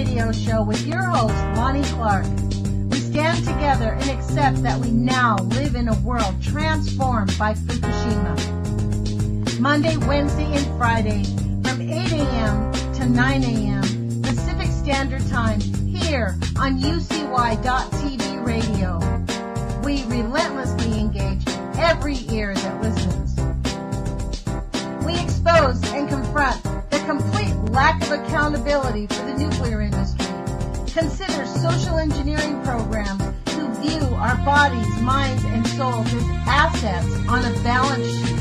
Radio Show with your host, Lonnie Clark. We stand together and accept that we now live in a world transformed by Fukushima. Monday, Wednesday, and Friday from 8 a.m. to 9 a.m. Pacific Standard Time here on UCY.TV Radio. We relentlessly engage every ear that listens. We expose and confront the complete lack of accountability for the nuclear industry. Consider social engineering programs who view our bodies, minds, and souls as assets on a balance sheet.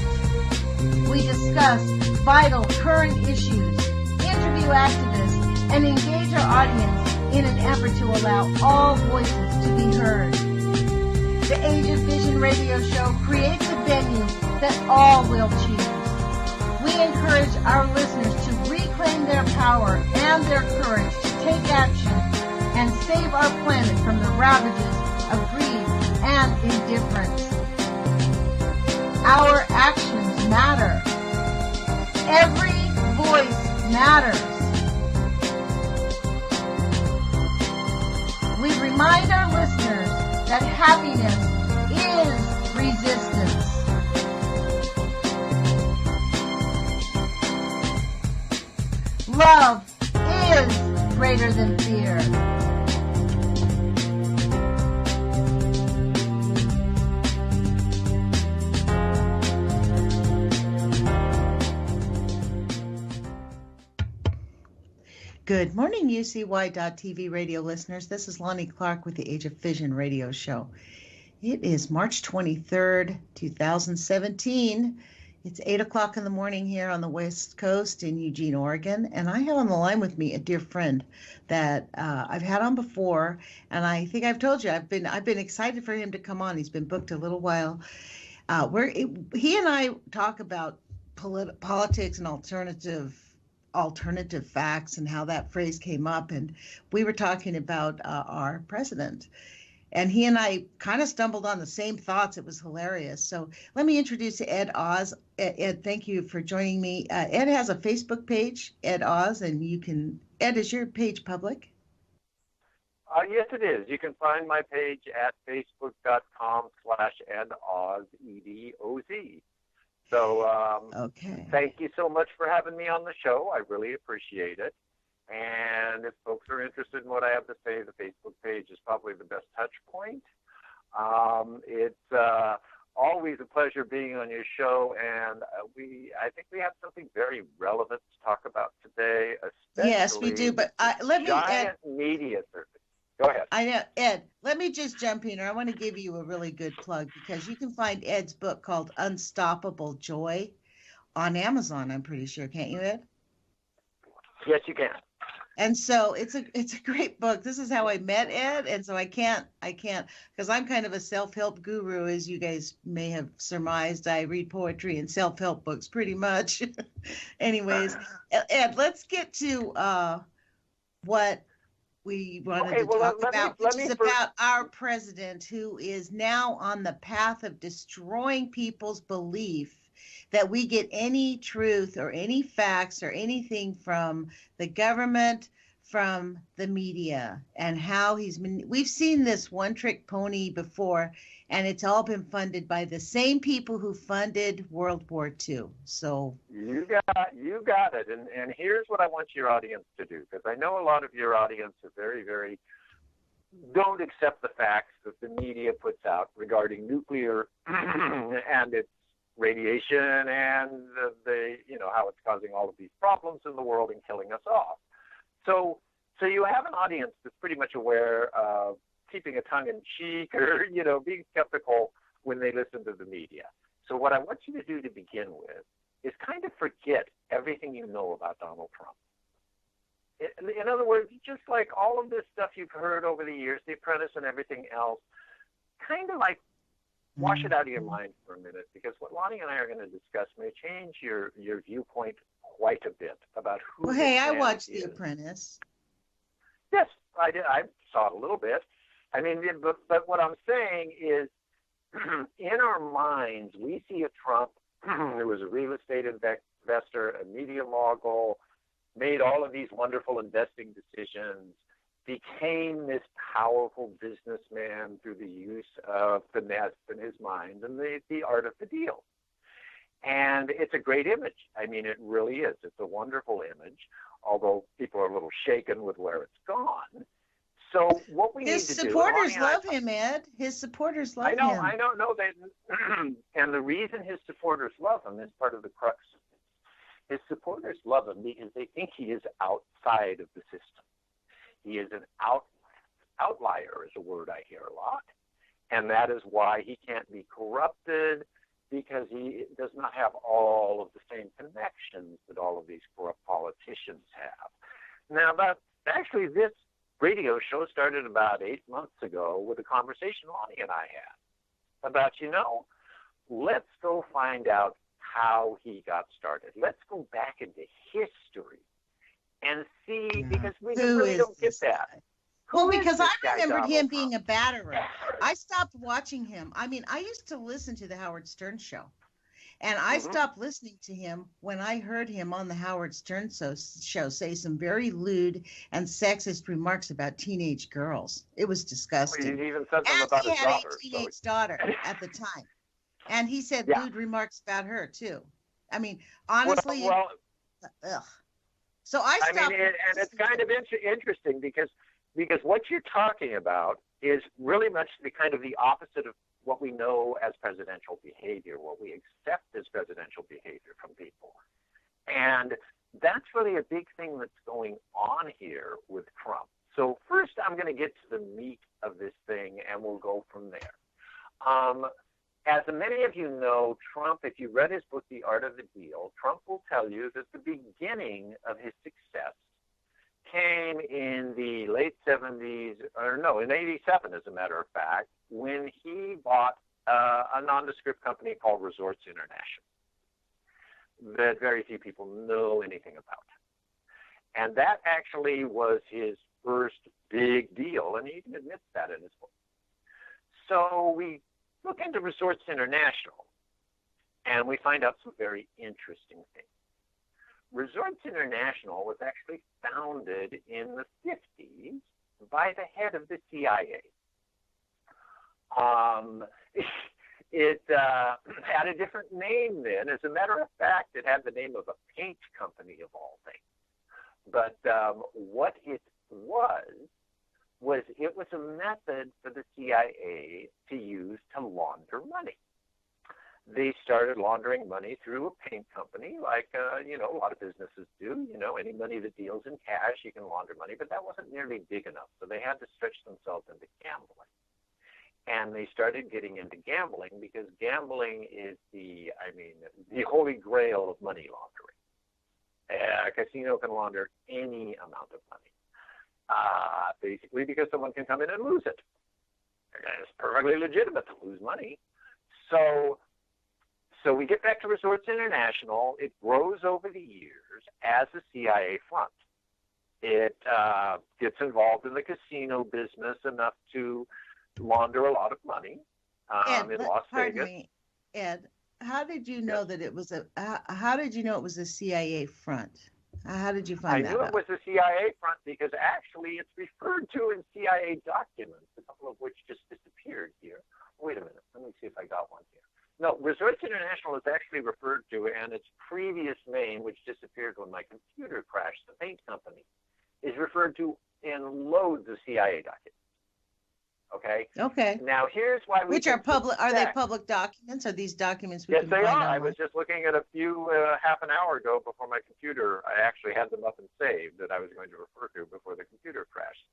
We discuss vital current issues, interview activists, and engage our audience in an effort to allow all voices to be heard. The Age of Fission radio show creates a venue that all will choose. We encourage our listeners to reclaim their power and their courage to take action and save our planet from the ravages of greed and indifference. Our actions matter. Every voice matters. We remind our listeners that happiness is resistance. Love is greater than fear. Good morning, UCY.TV radio listeners. This is Lonnie Clark with the Age of Fission radio show. It is March 23rd, 2017. It's 8 o'clock in the morning here on the West Coast in Eugene, Oregon, and I have on the line with me a dear friend that I've had on before, and I think I've told you I've been excited for him to come on. He's been booked a little while. He and I talk about politics and alternative facts and how that phrase came up, and we were talking about our president. And he and I kind of stumbled on the same thoughts. It was hilarious. So let me introduce Ed Oz. Ed, thank you for joining me. Ed has a Facebook page, Ed Oz, and Ed, is your page public? Yes, it is. You can find my page at facebook.com/EdOz, EDOZ. So okay. Thank you so much for having me on the show. I really appreciate it. And if folks are interested in what I have to say, the Facebook page is probably the best touch point. It's always a pleasure being on your show, and I think we have something very relevant to talk about today, especially yes, we do. But let me giant media service. Go ahead. I know, Ed. Let me just jump in here. I want to give you a really good plug because you can find Ed's book called Unstoppable Joy on Amazon. I'm pretty sure, can't you, Ed? Yes, you can. And so it's a great book. This is how I met Ed, and so I can't because I'm kind of a self-help guru, as you guys may have surmised. I read poetry and self-help books pretty much. Anyways, Ed, let's get to what we wanted to talk about, which is about our president, who is now on the path of destroying people's belief that we get any truth or any facts or anything from the government, from the media, and how we've seen this one-trick pony before, and it's all been funded by the same people who funded World War II. So you got it. And here's what I want your audience to do, because I know a lot of your audience are very, very don't accept the facts that the media puts out regarding nuclear and its radiation and the how it's causing all of these problems in the world and killing us off. So you have an audience that's pretty much aware of keeping a tongue in cheek or being skeptical when they listen to the media. So what I want you to do to begin with is kind of forget everything you know about Donald Trump. In other words, just like all of this stuff you've heard over the years, The Apprentice and everything else, kind of like wash it out of your mind for a minute, because what Lonnie and I are going to discuss may change your viewpoint quite a bit about who. Well, hey, I watched The Apprentice. Yes, I did. I saw it a little bit. I mean, but what I'm saying is, in our minds, we see a Trump who was a real estate investor, a media mogul, made all of these wonderful investing decisions, became this powerful businessman through the use of finesse in his mind and the art of the deal. And it's a great image. I mean, it really is. It's a wonderful image, although people are a little shaken with where it's gone. So what we His need to do... His supporters love him, Ed. His supporters love him. I know. No, and the reason his supporters love him is part of the crux of this. His supporters love him because they think he is outside of the system. He is an outlier, is a word I hear a lot. And that is why he can't be corrupted, because he does not have all of the same connections that all of these corrupt politicians have. Now, actually, this radio show started about 8 months ago with a conversation Lonnie and I had about, let's go find out how he got started. Let's go back into history and see, because we really don't get that. Well, because I remembered him being a batterer. I stopped watching him. I mean, I used to listen to the Howard Stern show, and I stopped listening to him when I heard him on the Howard Stern show say some very lewd and sexist remarks about teenage girls. It was disgusting. Well, he even said them about his daughter. And he had a teenage daughter at the time. And he said lewd remarks about her, too. I mean, honestly, ugh. So I stopped. And it's kind of interesting because what you're talking about is really much the opposite of what we know as presidential behavior, what we accept as presidential behavior from people. And that's really a big thing that's going on here with Trump. So first, I'm going to get to the meat of this thing, and we'll go from there. As many of you know, Trump, if you read his book, The Art of the Deal, Trump will tell you that the beginning of his success came in the late 70s, in 87, as a matter of fact, when he bought a nondescript company called Resorts International that very few people know anything about. And that actually was his first big deal, and he even admits that in his book. So we look into Resorts International, and we find out some very interesting things. Resorts International was actually founded in the 50s by the head of the CIA. It had a different name then. As a matter of fact, it had the name of a paint company of all things. But what it was it was a method for the CIA to use to launder money. They started laundering money through a paint company, like a lot of businesses do. Any money that deals in cash, you can launder money, but that wasn't nearly big enough. So they had to stretch themselves into gambling. And they started getting into gambling because gambling is the holy grail of money laundering. A casino can launder any amount of money, basically because someone can come in and lose it. It's perfectly legitimate to lose money. So we get back to Resorts International. It grows over the years as a CIA front. It gets involved in the casino business enough to launder a lot of money in Las Vegas. Pardon me, Ed. How did you know that it was how did you know it was a CIA front? How did you find that out? I knew it was a CIA front because actually it's referred to in CIA documents, a couple of which just disappeared here. Wait a minute. Let me see if I got one here. No, Resorts International is actually referred to, and its previous name, which disappeared when my computer crashed, the paint company, is referred to in loads of CIA documents. Okay. Now here's why we. Which are public? Are they public documents? Are these documents we can find Yes, they are. Online? I was just looking at a few half an hour ago before my computer. I actually had them up and saved that I was going to refer to before the computer crashed.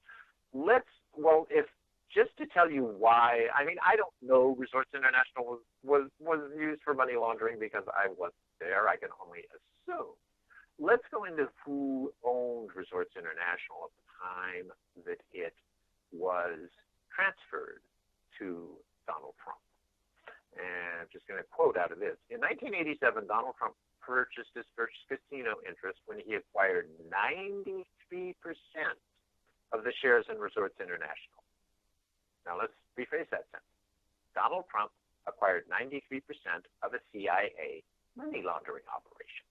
Just to tell you why. I mean, I don't know. Resorts International was used for money laundering because I wasn't there. I can only assume. Let's go into who owned Resorts International at the time that it was transferred to Donald Trump. And I'm just going to quote out of this. In 1987, Donald Trump purchased his first casino interest when he acquired 93% of the shares in Resorts International. Now let's rephrase that sentence. Donald Trump acquired 93% of a CIA money laundering operation.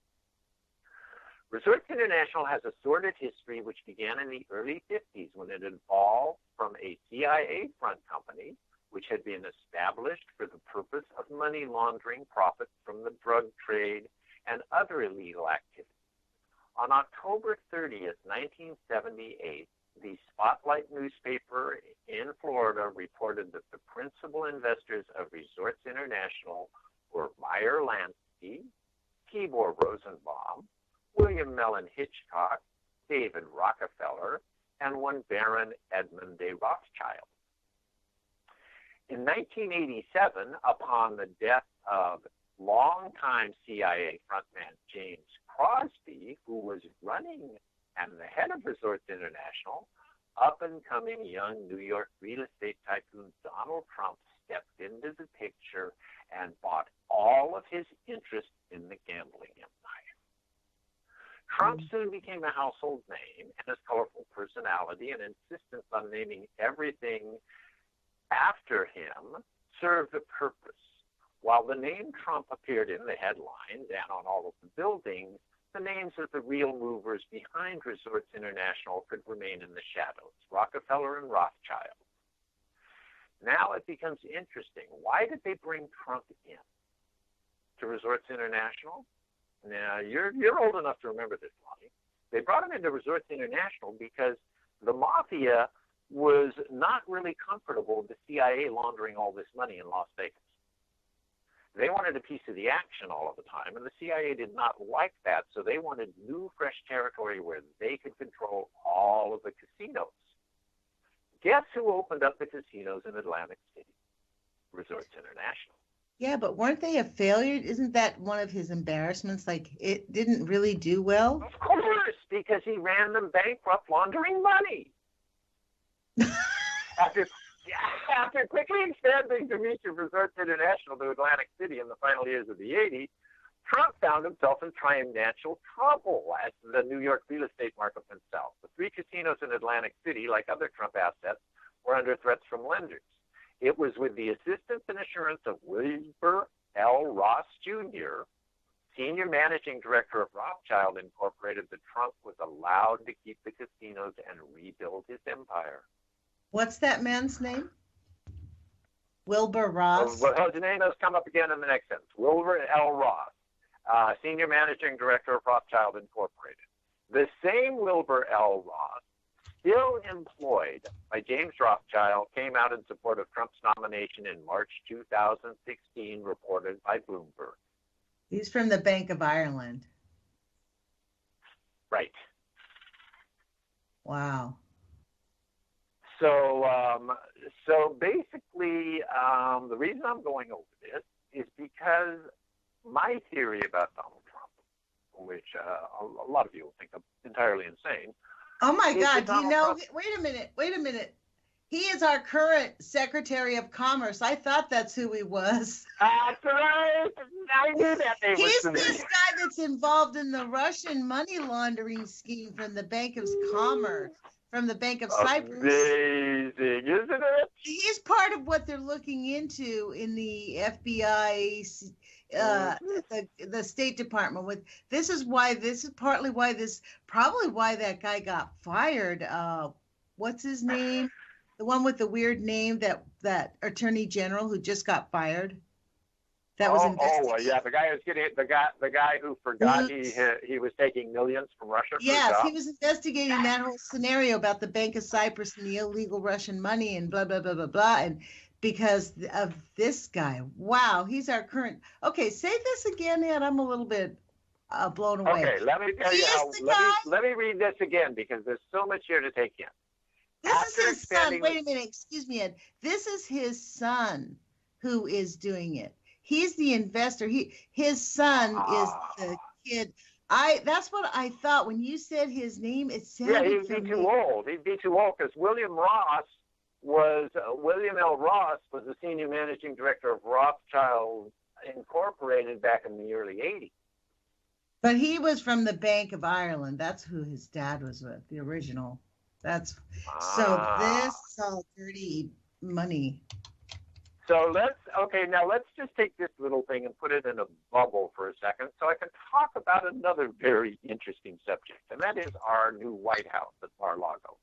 Resorts International has a sordid history which began in the early 50s when it evolved from a CIA front company, which had been established for the purpose of money laundering profits from the drug trade and other illegal activities. On October 30th, 1978, the Spotlight newspaper in Florida reported that the principal investors of Resorts International were Meyer Lansky, Tibor Rosenbaum, William Mellon Hitchcock, David Rockefeller, and one Baron Edmund de Rothschild. In 1987, upon the death of longtime CIA frontman James Crosby, who was running and the head of Resorts International, up-and-coming young New York real estate tycoon Donald Trump stepped into the picture and bought all of his interest in the gambling empire. Trump soon became a household name, and his colorful personality and insistence on naming everything after him served a purpose. While the name Trump appeared in the headlines and on all of the buildings, the names of the real movers behind Resorts International could remain in the shadows, Rockefeller and Rothschild. Now it becomes interesting. Why did they bring Trump in to Resorts International? Now, you're old enough to remember this, Lonnie. They brought him into Resorts International because the mafia was not really comfortable with the CIA laundering all this money in Las Vegas. They wanted a piece of the action all of the time, and the CIA did not like that, so they wanted new, fresh territory where they could control all of the casinos. Guess who opened up the casinos in Atlantic City? Resorts International. Yeah, but weren't they a failure? Isn't that one of his embarrassments? Like, it didn't really do well? Of course, because he ran them bankrupt laundering money. After quickly expanding to reach Resorts International to Atlantic City in the final years of the 80s, Trump found himself in financial trouble as the New York real estate market went south. The three casinos in Atlantic City, like other Trump assets, were under threats from lenders. It was with the assistance and assurance of Wilbur L. Ross Jr., senior managing director of Rothschild Incorporated, that Trump was allowed to keep the casinos and rebuild his empire. What's that man's name? Wilbur Ross? Well, his name has come up again in the next sentence. Wilbur L. Ross, senior managing director of Rothschild Incorporated. The same Wilbur L. Ross, still employed by James Rothschild, came out in support of Trump's nomination in March 2016, reported by Bloomberg. He's from the Bank of Ireland. Right. Wow. So basically, the reason I'm going over this is because my theory about Donald Trump, which a lot of you will think I'm entirely insane. Oh my God! Trump, wait a minute. He is our current Secretary of Commerce. I thought that's who he was. That's right. I knew that name was He's this guy that's involved in the Russian money laundering scheme from the Bank of Commerce. From the Bank of Cyprus. Amazing, isn't it? He's part of what they're looking into in the FBI, the State Department. Probably why that guy got fired. What's his name? The one with the weird name, that Attorney General who just got fired. That was yeah, the guy who forgot he was taking millions from Russia. Yes, he was investigating that whole scenario about the Bank of Cyprus and the illegal Russian money and blah blah blah blah blah. And because of this guy, wow, he's our current. Okay, say this again, Ed. I'm a little bit blown away. Okay, let me tell you let me read this again because there's so much here to take in. This is his son. Wait a minute, excuse me, Ed. This is his son who is doing it. He's the investor. His son is the kid. That's what I thought when you said his name. It sounded he'd be too old. He'd be too old because William L. Ross was the senior managing director of Rothschild Incorporated back in the early 80s. But he was from the Bank of Ireland. That's who his dad was with, the original. So this is all dirty money. So let's just take this little thing and put it in a bubble for a second so I can talk about another very interesting subject, and that is our new White House at Mar-a-Lago.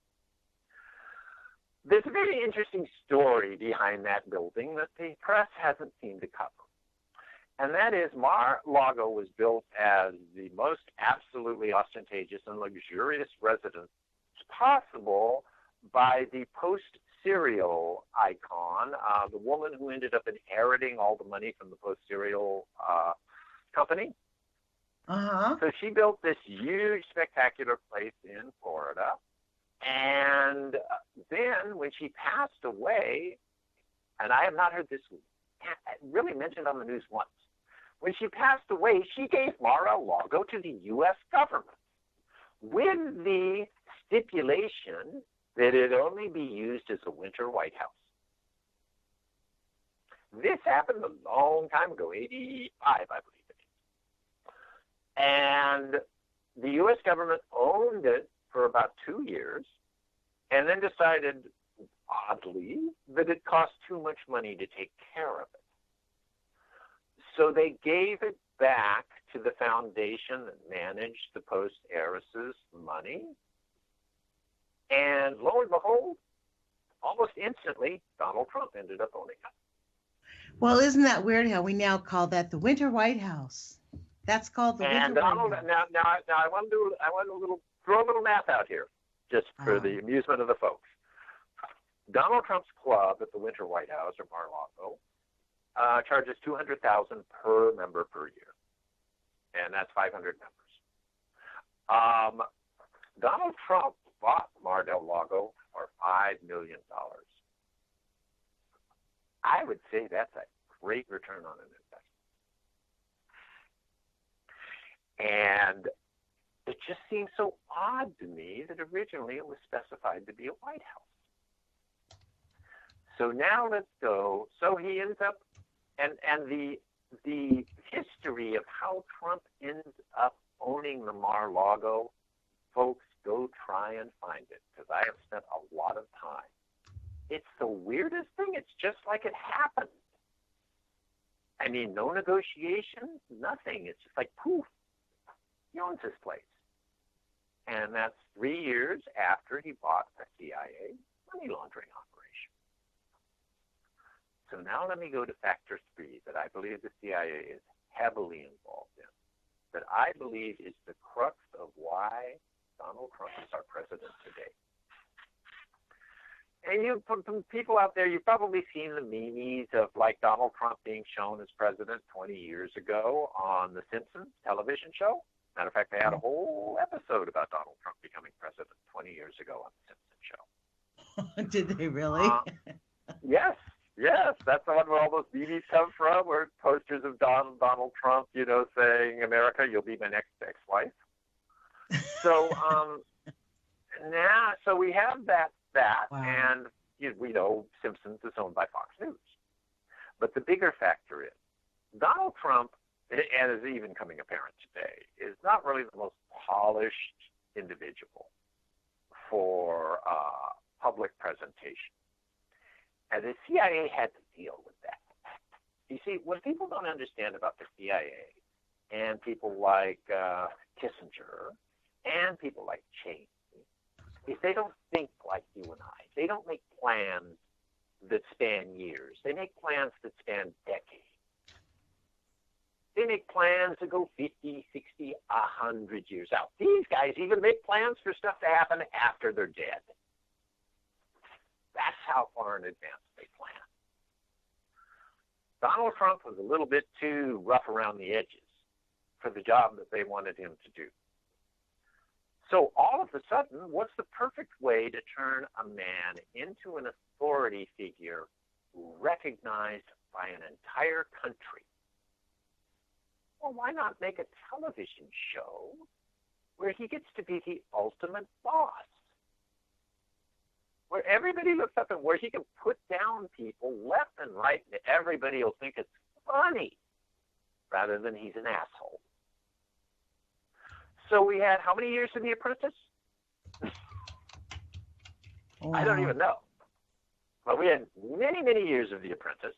There's a very interesting story behind that building that the press hasn't seemed to cover. And that is Mar-a-Lago was built as the most absolutely ostentatious and luxurious residence possible by the post-cereal icon, the woman who ended up inheriting all the money from the post-cereal company. Uh-huh. So she built this huge, spectacular place in Florida. And then when she passed away, and I have not heard this really mentioned on the news once, when she passed away, she gave Mar-a-Lago to the U.S. government with the stipulation that it only be used as a winter White House. This happened a long time ago, 85, I believe it is. And the U.S. government owned it for about 2 years and then decided, oddly, that it cost too much money to take care of it. So they gave it back to the foundation that managed the post-heiresses' money. And lo and behold, almost instantly, Donald Trump ended up owning it. Well, isn't that weird how we now call that the Winter White House? That's called the And Winter Donald, White House. now I want to throw a little math out here, just for the amusement of the folks. Donald Trump's club at the Winter White House, or Mar-a-Lago, charges $200,000 per member per year, and that's 500 members. Donald Trump bought Mar-a-Lago for $5 million. I would say that's a great return on an investment. And it just seems so odd to me that originally it was specified to be a White House. So now let's go. So he ends up, and the history of how Trump ends up owning the Mar-a-Lago, folks, go try and find it, because I have spent a lot of time. It's the weirdest thing. It's just like it happened. I mean, no negotiation, nothing. It's just like, poof, he owns this place. And that's 3 years after he bought a CIA money laundering operation. So now let me go to factor 3 that I believe the CIA is heavily involved in, that I believe is the crux of why Donald Trump is our president today. And you people out there, you've probably seen the memes of like Donald Trump being shown as president 20 years ago on The Simpsons television show. Matter of fact, they had a whole episode about Donald Trump becoming president 20 years ago on The Simpsons show. Did they really? Yes. That's the one where all those memes come from, where posters of Donald Trump, saying, "America, you'll be my next ex-wife." So so we have that, wow. And we know Simpsons is owned by Fox News. But the bigger factor is Donald Trump, and is even coming apparent today, is not really the most polished individual for public presentation. And the CIA had to deal with that. You see, what people don't understand about the CIA and people like Kissinger and people like Cheney is they don't think like you and I. They don't make plans that span years. They make plans that span decades. They make plans that go 50, 60, 100 years out. These guys even make plans for stuff to happen after they're dead. That's how far in advance they plan. Donald Trump was a little bit too rough around the edges for the job that they wanted him to do. So all of a sudden, what's the perfect way to turn a man into an authority figure recognized by an entire country? Well, why not make a television show where he gets to be the ultimate boss? Where everybody looks up and where he can put down people left and right and everybody will think it's funny rather than he's an asshole. So we had how many years in The Apprentice? Wow. I don't even know. But we had many, many years of The Apprentice.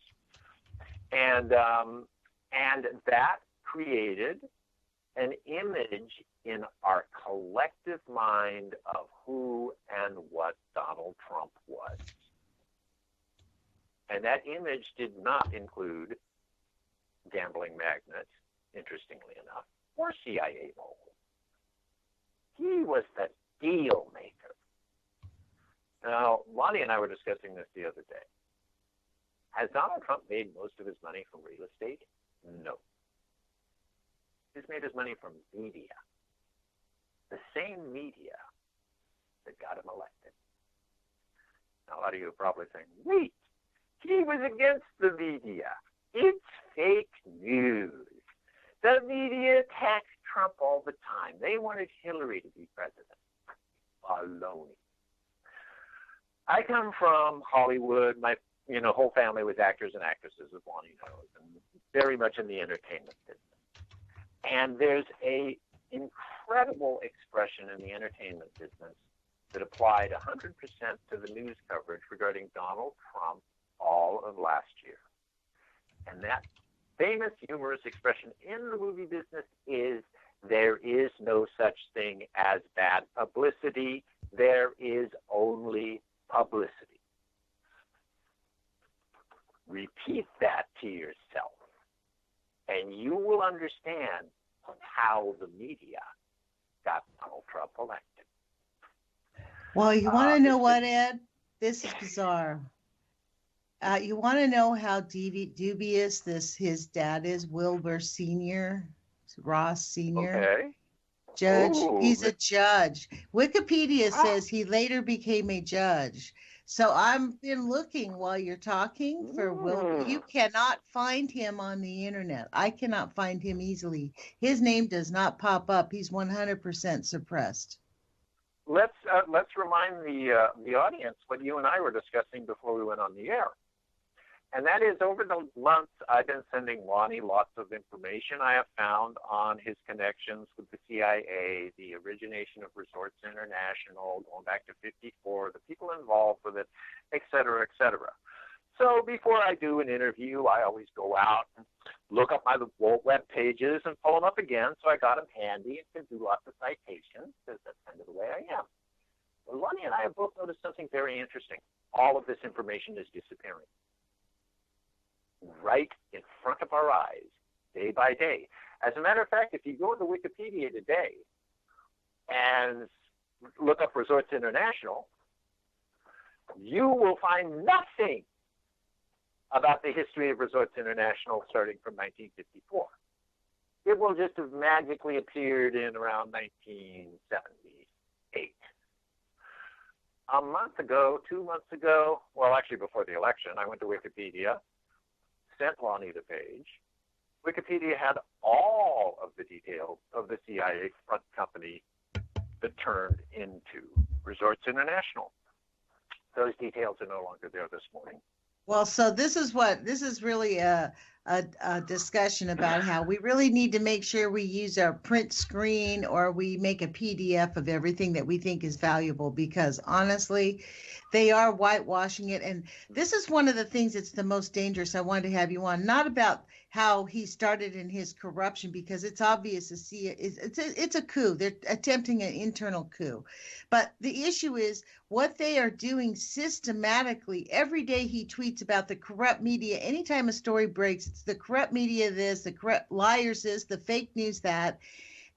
And that created an image in our collective mind of who and what Donald Trump was. And that image did not include gambling magnate, interestingly enough, or CIA mogul. He was the deal maker. Now, Lonnie and I were discussing this the other day. Has Donald Trump made most of his money from real estate? No. He's made his money from media. The same media that got him elected. Now, a lot of you are probably saying, wait, he was against the media. It's fake news. The media attacked Trump all the time. They wanted Hillary to be president. Baloney. I come from Hollywood. My whole family was actors and actresses, as Lonnie knows, and very much in the entertainment business. And there's a incredible expression in the entertainment business that applied 100% to the news coverage regarding Donald Trump all of last year. And that famous humorous expression in the movie business is, there is no such thing as bad publicity. There is only publicity. Repeat that to yourself, and you will understand how the media got Donald Trump elected. Well, you want to know what, Ed? This is bizarre. You want to know how dubious his dad is, Wilbur Sr., Ross Sr.? Okay. Judge. Ooh. He's a judge. Wikipedia says he later became a judge. So I've been looking while you're talking for Wilbur. You cannot find him on the internet. I cannot find him easily. His name does not pop up. He's 100% suppressed. Let's remind the audience what you and I were discussing before we went on the air. And that is, over the months, I've been sending Lonnie lots of information I have found on his connections with the CIA, the origination of Resorts International, going back to 54, the people involved with it, et cetera, et cetera. So before I do an interview, I always go out and look up my web pages and pull them up again, so I got them handy and can do lots of citations, because that's kind of the way I am. Well, Lonnie and I have both noticed something very interesting. All of this information is disappearing right in front of our eyes, day by day. As a matter of fact, if you go into Wikipedia today and look up Resorts International, you will find nothing about the history of Resorts International starting from 1954. It will just have magically appeared in around 1978. A month ago, 2 months ago, well, actually before the election, I went to Wikipedia, sent Lonnie the page. Wikipedia had all of the details of the CIA front company that turned into Resorts International. Those details are no longer there this morning. Well, so this is really a discussion about how we really need to make sure we use our print screen, or we make a PDF of everything that we think is valuable, because honestly, they are whitewashing it. And this is one of the things that's the most dangerous. I wanted to have you on, not about how he started in his corruption, because it's obvious to see it's a coup. They're attempting an internal coup. But the issue is what they are doing systematically. Every day he tweets about the corrupt media. Anytime a story breaks, it's the corrupt media this, the corrupt liars this, the fake news that.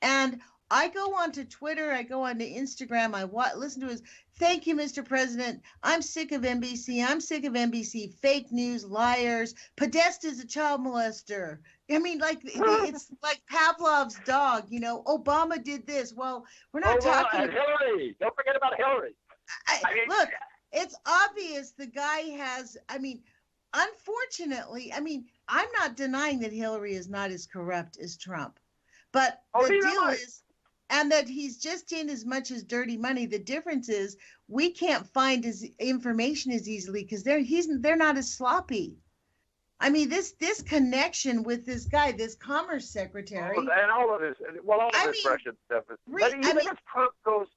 And I go onto Twitter, I go onto Instagram, I listen to his, thank you, Mr. President. I'm sick of NBC. I'm sick of NBC. Fake news, liars. Podesta's a child molester. I mean, like, it's like Pavlov's dog, Obama did this. Well, we're not talking about Hillary. Don't forget about Hillary. Look, it's obvious the guy has, unfortunately, I'm not denying that Hillary is not as corrupt as Trump. But the deal is, and that he's just in as much as dirty money. The difference is we can't find his information as easily because they're not as sloppy. This connection with this guy, this commerce secretary, and all of this, this Russian stuff. But even if Trump goes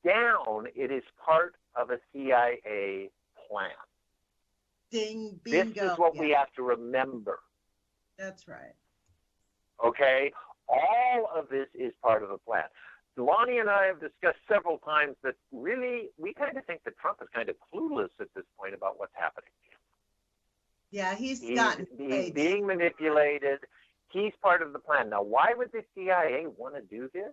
down, it is part of a CIA plan. Bingo. This is what we have to remember. That's right. Okay? All of this is part of the plan. Lonnie and I have discussed several times that really we kind of think that Trump is kind of clueless at this point about what's happening. Yeah, he's being manipulated. He's part of the plan. Now, why would the CIA want to do this?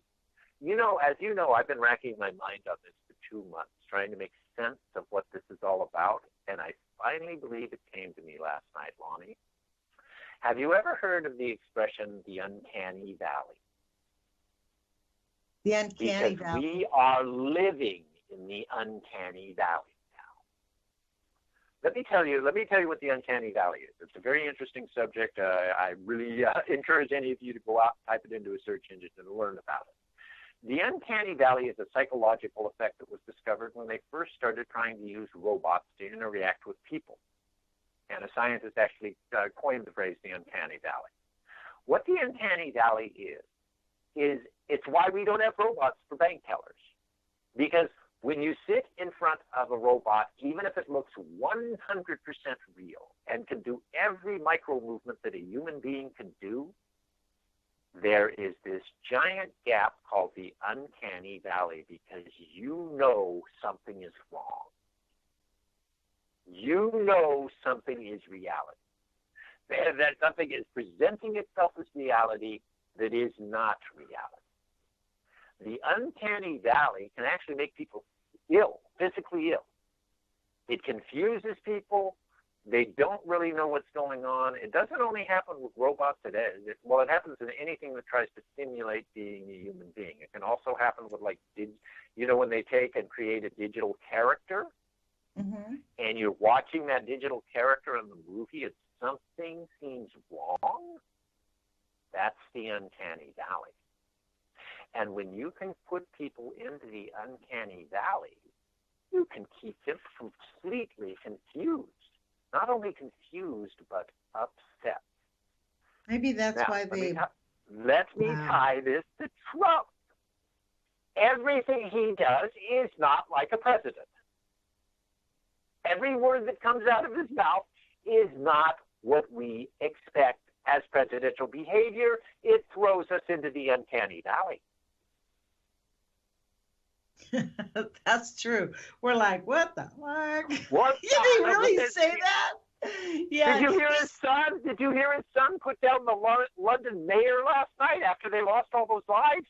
You know, as you know, I've been racking my mind on this for 2 months, trying to make sense of what this is all about, and I finally believe it came to me last night, Lonnie. Have you ever heard of the expression, the uncanny valley? The uncanny because valley. We are living in the uncanny valley now. Let me tell you what the uncanny valley is. It's a very interesting subject. I really encourage any of you to go out, type it into a search engine, and learn about it. The uncanny valley is a psychological effect that was discovered when they first started trying to use robots to interact with people. And a scientist actually coined the phrase the uncanny valley. What the uncanny valley is it's why we don't have robots for bank tellers. Because when you sit in front of a robot, even if it looks 100% real and can do every micro movement that a human being can do, there is this giant gap called the uncanny valley because you know something is wrong. You know something is reality. That something is presenting itself as reality that is not reality. The uncanny valley can actually make people ill, physically ill. It confuses people. They don't really know what's going on. It doesn't only happen with robots today. It happens in anything that tries to simulate being a human being. It can also happen with, when they take and create a digital character, and you're watching that digital character in the movie, and something seems wrong. That's the uncanny valley. And when you can put people into the uncanny valley, you can keep them completely confused. Not only confused, but upset. Maybe that's why they... Let me tie this to Trump. Everything he does is not like a president. Every word that comes out of his mouth is not what we expect as presidential behavior. It throws us into the uncanny valley. That's true. We're like, what the fuck? What? Did he really say that? Yeah. Did you hear his son? Did you hear his son put down the London mayor last night after they lost all those lives?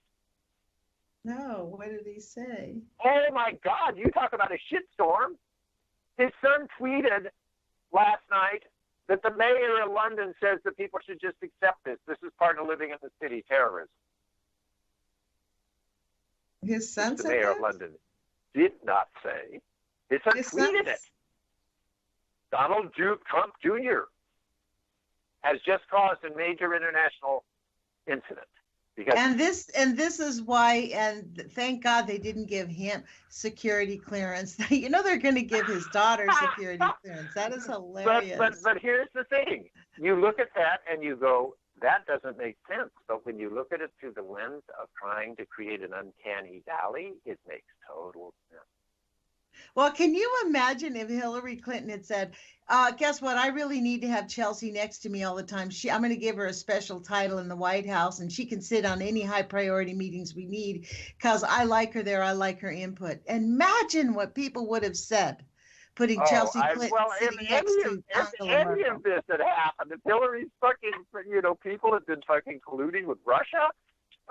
No. What did he say? Oh my God! You talk about a shitstorm. His son tweeted last night that the mayor of London says that people should just accept this. This is part of living in the city, terrorism. His son said the mayor that? of London did not say. His son tweeted it. Donald Trump Jr. has just caused a major international incident. And this is why, and thank God they didn't give him security clearance. You know they're going to give his daughter security clearance. That is hilarious. But here's the thing. You look at that and you go, that doesn't make sense. But when you look at it through the lens of trying to create an uncanny valley, it makes total sense. Well, can you imagine if Hillary Clinton had said, guess what? I really need to have Chelsea next to me all the time. I'm going to give her a special title in the White House, and she can sit on any high priority meetings we need because I like her there. I like her input. Imagine what people would have said, putting Chelsea Clinton sitting next to Angela Merkel. Any of this had happened, if Hillary's fucking, people have been fucking colluding with Russia.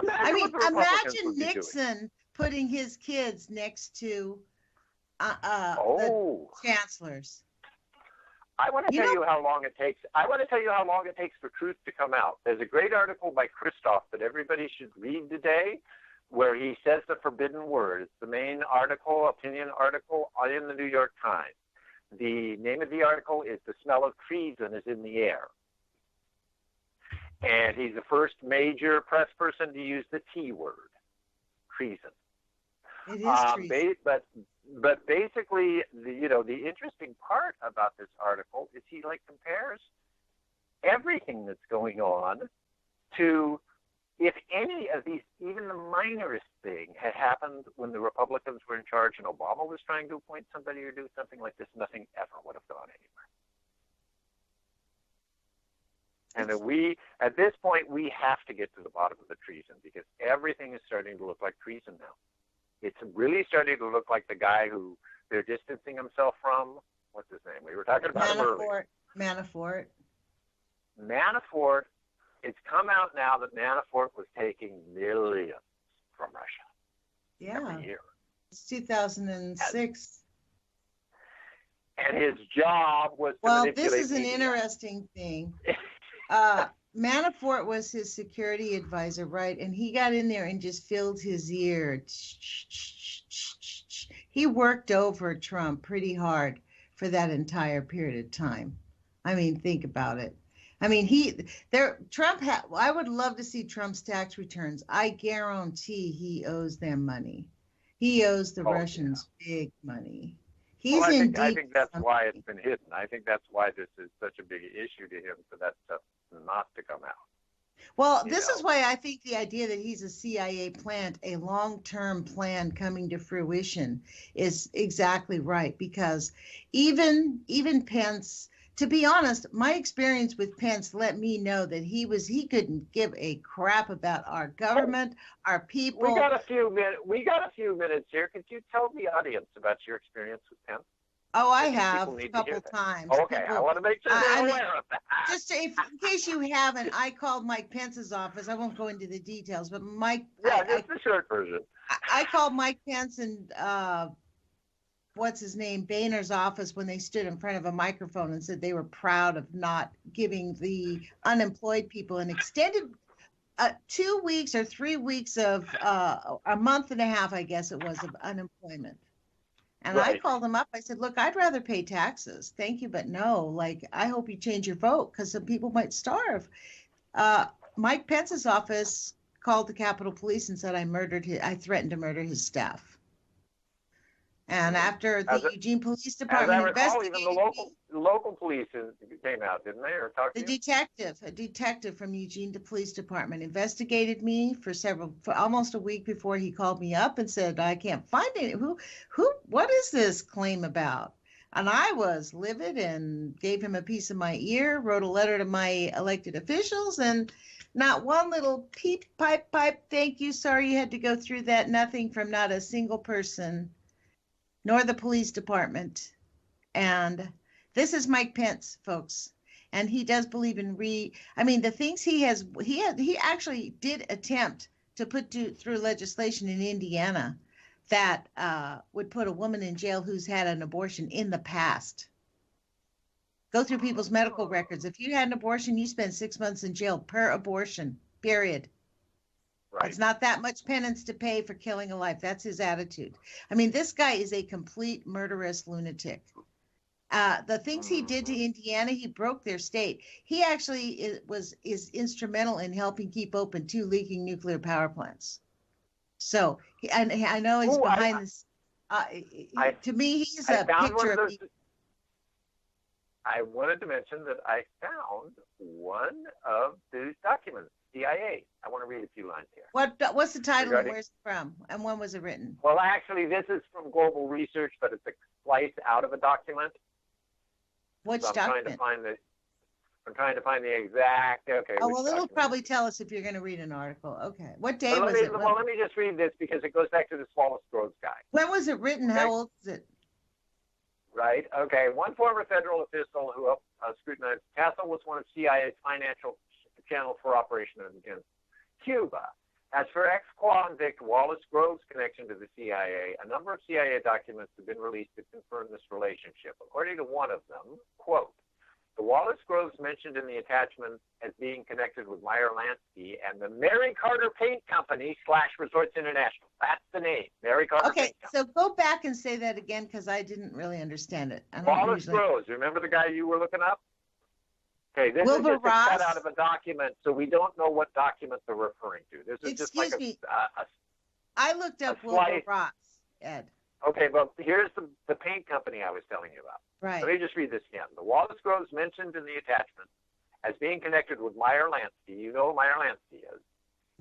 Imagine Nixon putting his kids next to the chancellors. I want to tell you how long it takes. I want to tell you how long it takes for truth to come out. There's a great article by Christoph that everybody should read today, where he says the forbidden word. It's the main article, opinion article in the New York Times. The name of the article is "The Smell of Treason is in the Air," and he's the first major press person to use the T word, treason. It is treason. But basically, the interesting part about this article is he compares everything that's going on to if any of these, even the minorest thing, had happened when the Republicans were in charge and Obama was trying to appoint somebody or do something like this, nothing ever would have gone anywhere. And that at this point, we have to get to the bottom of the treason because everything is starting to look like treason now. It's really starting to look like the guy who they're distancing himself from. What's his name? We were talking about him earlier. Manafort. It's come out now that Manafort was taking millions from Russia. Yeah. Every year. It's 2006. And his job was to manipulate this is an media. interesting thing. Manafort was his security advisor, right? And he got in there and just filled his ear. He worked over Trump pretty hard for that entire period of time. I mean, think about it. I mean, I would love to see Trump's tax returns. I guarantee he owes them money. He owes the Russians big money. I think that's why it's been hidden. I think that's why this is such a big issue to him, for that stuff not to come out. Well, this is why I think the idea that he's a CIA plant, a long-term plan coming to fruition, is exactly right. Because even Pence, to be honest, my experience with Pence let me know that he couldn't give a crap about our government, our people. We got a few minutes here. Could you tell the audience about your experience with Pence? Oh, I have a couple times. Okay, I want to make sure they're aware of that. Just in case you haven't, I called Mike Pence's office. I won't go into the details, but Mike. Yeah, just the short version. I called Mike Pence and what's his name, Boehner's office, when they stood in front of a microphone and said they were proud of not giving the unemployed people an extended 2 weeks or 3 weeks of a month and a half, I guess it was, of unemployment. And I called him up. I said, look, I'd rather pay taxes. Thank you, but no. Like, I hope you change your vote because some people might starve. Mike Pence's office called the Capitol Police and said I threatened to murder his staff. And after the Eugene Police Department investigated, even the local police came out, didn't they, or talked to you? A detective from Eugene Police Department investigated me for almost a week before he called me up and said, I can't find any. What is this claim about? And I was livid and gave him a piece of my ear, wrote a letter to my elected officials, and not one little peep, pipe, thank you, sorry you had to go through that, nothing from not a single person, nor the police department. And this is Mike Pence, folks. And he does believe in the things he actually did attempt to put through legislation in Indiana that would put a woman in jail who's had an abortion in the past. Go through people's medical records. If you had an abortion, you spend 6 months in jail per abortion, period. Right. It's not that much penance to pay for killing a life. That's his attitude. I mean, this guy is a complete murderous lunatic. The things he did to Indiana, he broke their state. He actually is instrumental in helping keep open 2 leaking nuclear power plants. So, and I know he's behind this. To me, he's a picture of. I wanted to mention that I found one of those documents. CIA. I want to read a few lines here. What's the title and where's it from? And when was it written? Well, actually, this is from Global Research, but it's a slice out of a document. Which I'm document? trying to find the exact. Okay. Oh, well, it'll probably tell us if you're going to read an article. Okay. What day was it? Well, let me just read this because it goes back to the Wallace Groves guy. When was it written? Okay. How old is it? Right. Okay. One former federal official who helped scrutinize Castle was one of CIA's financial channel for operation against Cuba. As for ex-convict Wallace Groves' connection to the CIA, a number of CIA documents have been released to confirm this relationship. According to one of them, quote, the Wallace Groves mentioned in the attachment as being connected with Meyer Lansky and the Mary Carter Paint Company / Resorts International. That's the name, Mary Carter Paint Company. So go back and say that again because I didn't really understand it. Wallace Groves, remember the guy you were looking up? Okay, this is just a cut out of a document, so we don't know what document they're referring to. This is just like I looked up Wilbur Ross, Ed. Okay, well, here's the paint company I was telling you about. Right. Let me just read this again. The Wallace Groves mentioned in the attachment as being connected with Meyer Lansky. You know who Meyer Lansky is.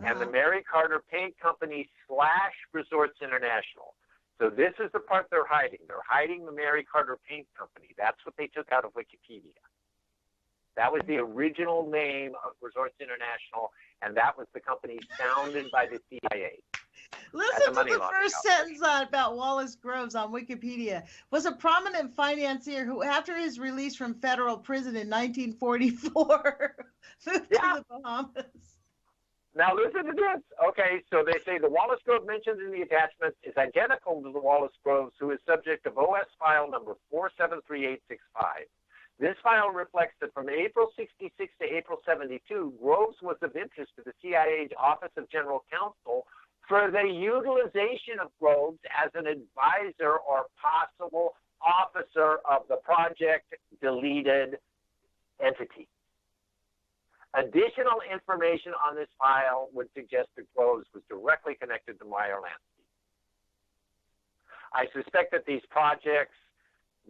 And the Mary Carter Paint Company / Resorts International. So this is the part they're hiding. They're hiding the Mary Carter Paint Company. That's what they took out of Wikipedia. That was the original name of Resorts International, and that was the company founded by the CIA. Listen to the first sentence about Wallace Groves on Wikipedia. Was a prominent financier who, after his release from federal prison in 1944, moved to the Bahamas. Now listen to this. Okay, so they say the Wallace Grove mentioned in the attachments is identical to the Wallace Groves who is subject of OS file number 473865. This file reflects that from April 66 to April 72, Groves was of interest to the CIA's Office of General Counsel for the utilization of Groves as an advisor or possible officer of the project deleted entity. Additional information on this file would suggest that Groves was directly connected to Meyer Lansky. I suspect that these projects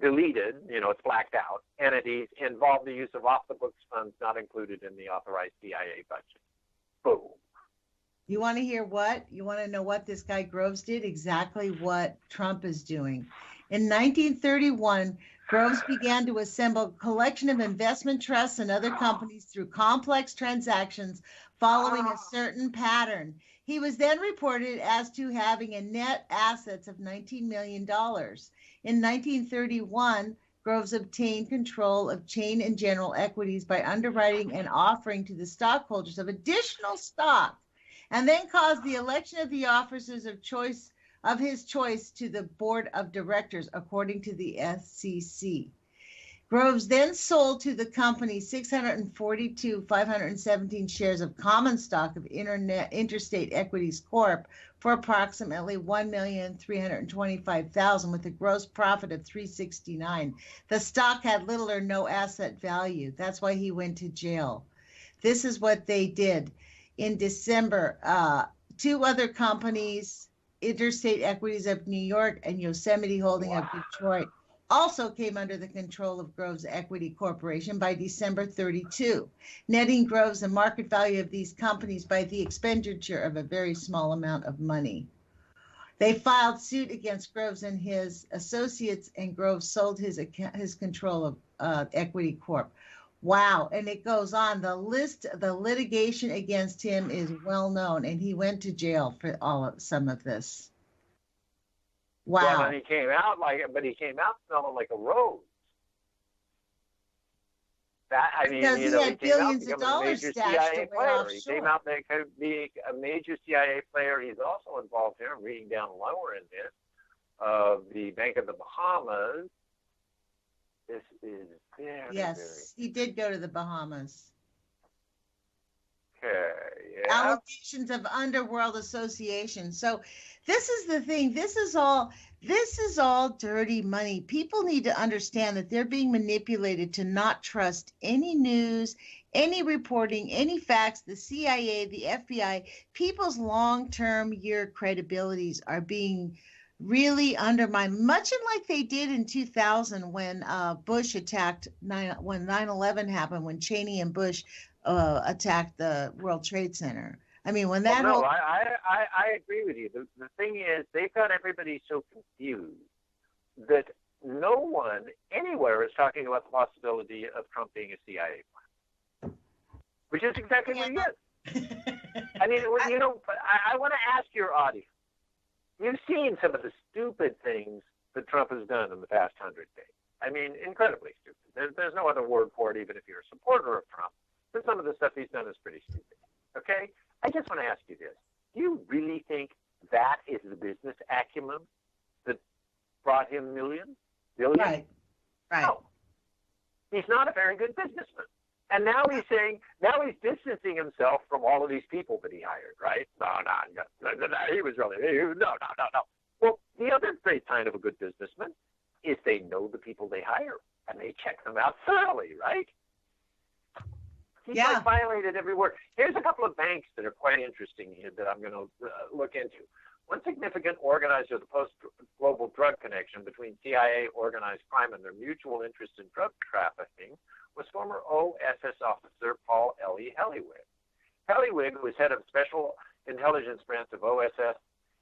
deleted, it's blacked out, entities involve the use of off-the-books funds not included in the authorized CIA budget. Boom. You want to hear what? You want to know what this guy Groves did? Exactly what Trump is doing. In 1931, Groves began to assemble a collection of investment trusts and other companies through complex transactions following a certain pattern. He was then reported as to having a net assets of $19 million. In 1931, Groves obtained control of Chain and General Equities by underwriting and offering to the stockholders of additional stock, and then caused the election of the officers of his choice to the board of directors, according to the SEC. Groves then sold to the company 642,517 shares of common stock of Interstate Equities Corp. For approximately $1,325,000 with a gross profit of $369. The stock had little or no asset value. That's why he went to jail. This is what they did. In December, two other companies, Interstate Equities of New York and Yosemite Holding of Detroit, also came under the control of Groves Equity Corporation by December 32, netting Groves the market value of these companies by the expenditure of a very small amount of money. They filed suit against Groves and his associates, and Groves sold his control of Equity Corp. Wow, and it goes on. The litigation against him is well known, and he went to jail for some of this. Wow. Well, and he came out smelling like a rose. Because he had billions of dollars stashed away offshore. He came out being a major CIA player. He's also involved here. I'm reading down lower in this the Bank of the Bahamas. This is Yes, he did go to the Bahamas. Okay, yeah. Allegations of underworld association. So this is the thing. This is all dirty money. People need to understand that they're being manipulated to not trust any news, any reporting, any facts. The CIA, the FBI, people's long-term year credibilities are being really undermined, much like they did in 2000 when Bush attacked, when 9/11 happened, when Cheney and Bush attacked the World Trade Center. I mean, when that I agree with you. The thing is, they've got everybody so confused that no one anywhere is talking about the possibility of Trump being a CIA plan, which is exactly what he is. I mean, but I want to ask your audience. You've seen some of the stupid things that Trump has done in the past 100 days. I mean, incredibly stupid. There's no other word for it, even if you're a supporter of Trump. But some of the stuff he's done is pretty stupid. Okay? I just want to ask you this. Do you really think that is the business acumen that brought him millions? Billions? Right. No. He's not a very good businessman. And now he's distancing himself from all of these people that he hired, right? No, he was really, no. Well, the other great sign of a good businessman is they know the people they hire, and they check them out thoroughly, right? He's violated every word. Here's a couple of banks that are quite interesting here that I'm going to look into. One significant organizer of the post-global drug connection between CIA, organized crime, and their mutual interest in drug trafficking was former OSS officer Paul Ellie Helliwig. Helliwig was head of special intelligence branch of OSS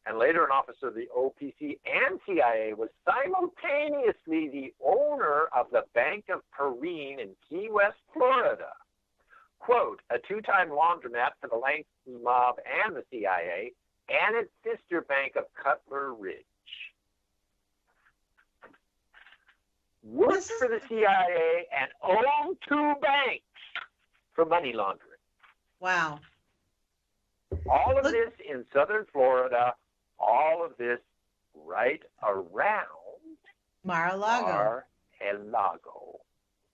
and later an officer of the OPC and CIA, was simultaneously the owner of the Bank of Perrine in Key West, Florida. Quote, a two-time laundromat for the Langston mob and the CIA, and its sister bank of Cutler Ridge. Worked for the CIA and owned two banks for money laundering. Wow. All of this in southern Florida, all of this right around Mar-a-Lago. Mar-a-Lago.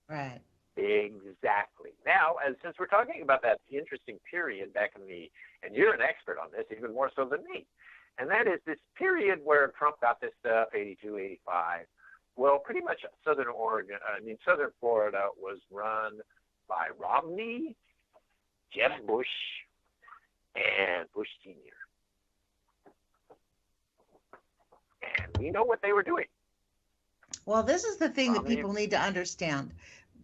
Right. Exactly. Now, since we're talking about that interesting period back in and you're an expert on this, even more so than me, and that is this period where Trump got this stuff, 82, 85. Well, pretty much southern Florida was run by Romney, Jeb Bush, and Bush Sr. And we know what they were doing. Well, this is the thing that people need to understand.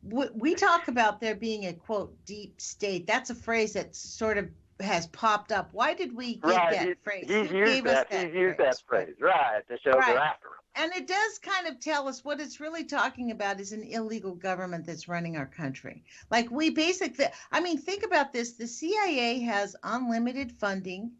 We talk about there being a, quote, deep state. That's a phrase that sort of has popped up. Why did we get that phrase? He's used that phrase, right, to show they're after him. And it does kind of tell us what it's really talking about is an illegal government that's running our country. Like we basically, I mean, think about this. The CIA has unlimited funding,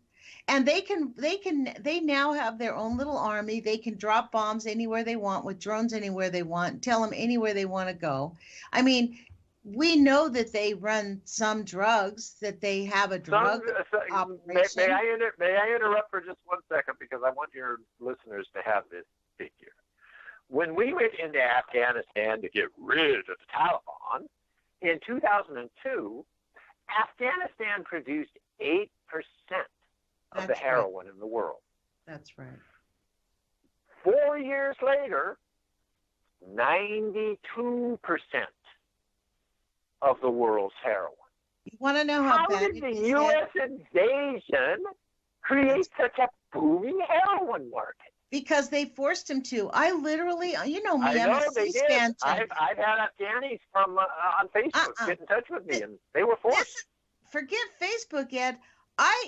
and they now have their own little army. They can drop bombs anywhere they want with drones anywhere they want, tell them anywhere they want to go. I mean, we know that they run some drugs, that they have a drug operation. May I interrupt for just 1 second, because I want your listeners to have this figure. When we went into Afghanistan to get rid of the Taliban in 2002, Afghanistan produced 8% of the heroin in the world. That's right. 4 years later, 92% of the world's heroin. You want to know how bad did the U.S. invasion create such a booming heroin market? Because they forced him to. I literally, you know me, I'm a C-SPAN. I've had Afghanis from on Facebook get in touch with me, and they were forced. Forget Facebook, Ed.